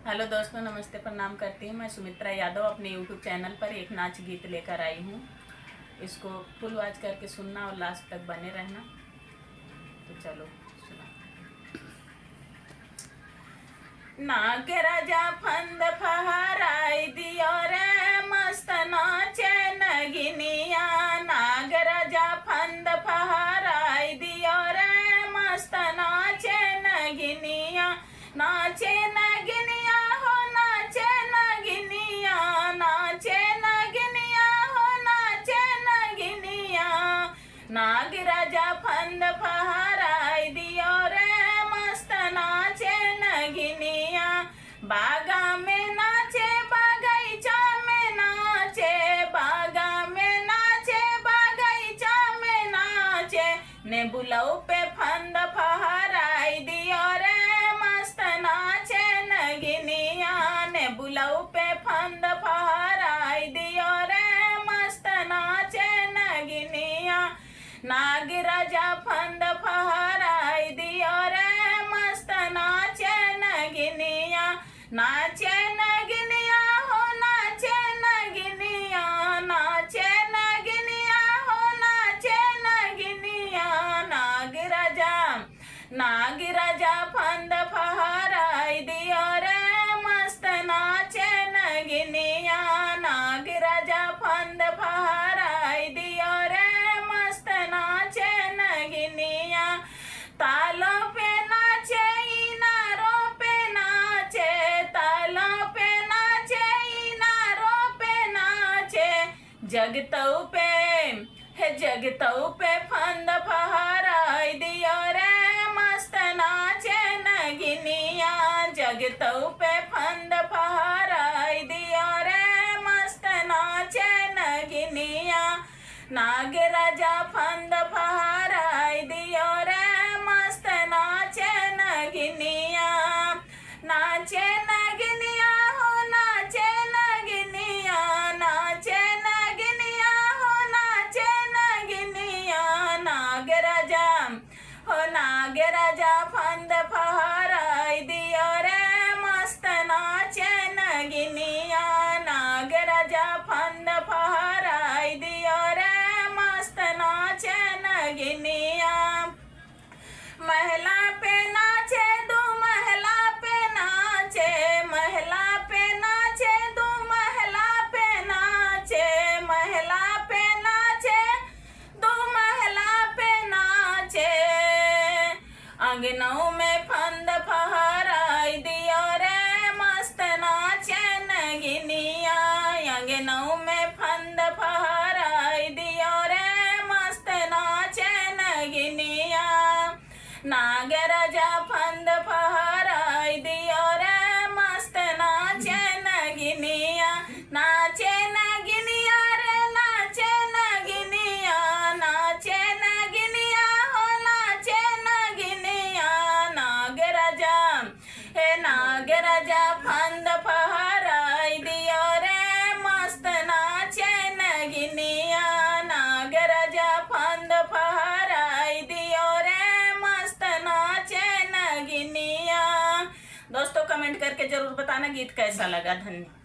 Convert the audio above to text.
Hello दोस्तों, नमस्ते, प्रणाम करती हूँ। मैं सुमित्रा यादव अपने यूट्यूब चैनल पर एक नाच गीत लेकर आई हूँ। इसको फुल वॉच करके सुनना और लास्ट तक बने रहना। तो चलो सुना। नाग राजा फंद फहराई दियो रे मस्त नाचे नगिनिया। नाग राजा फंद फहराई दियो रे मस्त नाचे नगिनिया। नाचे नगिनिया हो नाचे नगिनिया, नाचे नगिनिया हो नाचे नगिनिया। नाग राजा फंद फहराई दियो रे मस्त नाचे नगिनिया। बागा में नाचे बगीचा में नाचे, बागा में नाचे बगीचा में नाचे। ने बुलाऊ पे फंद फहराई दियो रे मस्त नाचे नगिनिया। ने बुलाऊ पे फंद फहराई दियो रे मस्त नाचे नगिनिया। नाग राजा फंद फहराई दियो रे मस्त नाचे नगिनिया। नाचे नगिनिया हो नाचे नगिनिया, नाचे नगिनिया हो नाचे नगिनिया। नाग राजा फंद फहराई दियो रे मस्त नाचे नगिनिया। नाग राजा फंद फहराई दियो रे मस्त नाचे नगिनिया। तालों पे नाचे इनारों पे नाचे, तालों पे नाचे इनारों पे नाचे। जगतऊ पे फंद फहराई दियो रे मस्त नाचे नगिनिया। जगतऊ पे फंद फहराई दियो रे मस्त नाचे नगिनिया। नाग राजा फंद फहराई दियो रे मस्त नाचे नगिनिया। नाचे नगिनिया हो नाचे नगिनिया, नाचे नगिनिया हो नाचे नगिनिया। नाग राजा फंद फहराई दियो रे मस्त नाचे नगिनिया। नाग राजा फंद फहराई दियो रे मस्त नाचे नगिनिया। महिला पे नाचे दो महिला पे नाचे, महिला पे नाचे दो महिला पे नाचे। महिला पे नाचे दो महिला पे नाचे। अंगनऊ में फंद फहराई दियो रे मस्त नाचे नगिनिया। अंगनऊ में फंद फहराई दियो रे मस्त नाचे नगिनिया। नाग राजा फंद फहराई दियो रे मस्त नाचे नगिनिया। नाचे नगिनिया रे नाचे नगिनिया, नाचे नगिनिया हो नाचे नगिनिया। नाग राजा फंद फहराई दियो रे मस्त नाचे नगिनिया। नाग राजा फंद फहराई दियो रे मस्त नाचे नगिनिया। दोस्तों, कमेंट करके जरूर बताना गीत कैसा लगा। धन्यवाद।